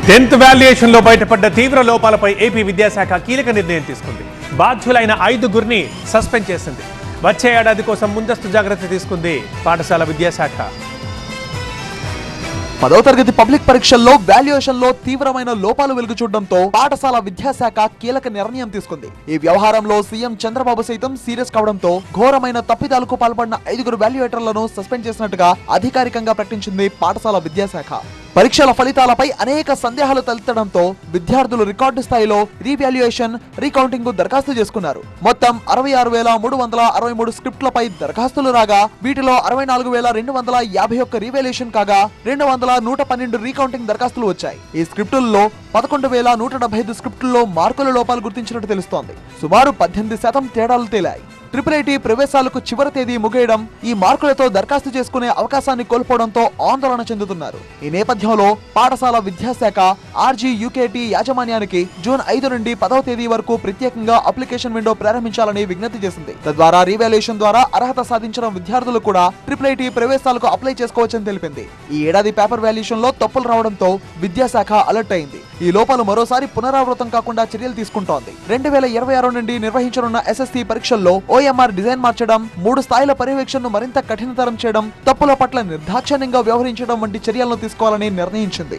10th valuation లో బయటపడ్డ తీవ్ర లోపాలపై ఏపీ విద్యాశాఖ కీలక నిర్ణయం తీసుకుంది. బాధ్యులైన 5గురిని సస్పెండ్ చేసింది. వచ్చే ఏడాది కోసం ముందస్తు జాగ్రత్త తీసుకుంది పాఠశాల విద్యాశాఖ. 10వ తరగతి పబ్లిక్ పరీక్షల్లో వాల్యుయేషన్ లో తీవ్రమైన లోపాలు వెలుగు చూడడంతో పాఠశాల విద్యాశాఖ కీలక నిర్ణయం తీసుకుంది. ఈ వ్యవహారంలో సీఎం చంద్రబాబు సైతం సీరియస్ కావడంతో ఘోరమైన తప్పిదాలకు పాల్పడిన 5గురు వాల్యుయేటర్లను సస్పెండ్ చేసినట్టుగా అధికారికంగా ప్రకటించింది పాఠశాల విద్యాశాఖ. పరీక్షల ఫలితాలపై అనేక సందేహాలు తలెత్తడంతో విద్యార్థులు రికార్డు స్థాయిలో రీవాల్యుయేషన్, రీకౌంటింగ్ కు దరఖాస్తు చేసుకున్నారు. మొత్తం 66,363 స్క్రిప్ట్లపై దరఖాస్తులు రాగా వీటిలో 64,251 రీవాల్యుయేషన్ కాగా 200,112 రీకౌంటింగ్ దరఖాస్తులు వచ్చాయి. ఈ స్క్రిప్టుల్లో 11,175 స్క్రిప్టుల్లో మార్కుల లోపాలు గుర్తించినట్టు తెలుస్తోంది. సుమారు 18% తేడాలు తేలాయి. IIIT ప్రవేశాలకు చివరి తేదీ ముగియడం, ఈ మార్కులతో దరఖాస్తు చేసుకునే అవకాశాన్ని కోల్పోవడంతో ఆందోళన చెందుతున్నారు. ఈ నేపథ్యంలో పాఠశాల విద్యాశాఖ RGUKT యాజమాన్యానికి జూన్ 5 నుండి 10వ తేదీ వరకు ప్రత్యేకంగా అప్లికేషన్ విండో ప్రారంభించాలని విజ్ఞప్తి చేసింది. తద్వారా రీవాల్యుయేషన్ ద్వారా అర్హత సాధించిన విద్యార్థులు కూడా IIIT ప్రవేశాలకు అప్లై చేసుకోవచ్చని తెలిపింది. ఈ ఏడాది పేపర్ వాల్యుయేషన్ లో తప్పులు రావడంతో విద్యాశాఖ అలర్ట్ అయింది. ఈ లోపాలు మరోసారి పునరావృతం కాకుండా చర్యలు తీసుకుంటోంది. 2026 నుండి నిర్వహించనున్న SSC పరీక్షల్లో OMR డిజైన్ మార్చడం, 3 స్థాయిల పర్యవేక్షణను మరింత కఠినతరం చేయడం, తప్పుల పట్ల నిర్దాక్షిణ్యంగా వ్యవహరించడం వంటి చర్యలను తీసుకోవాలని నిర్ణయించింది.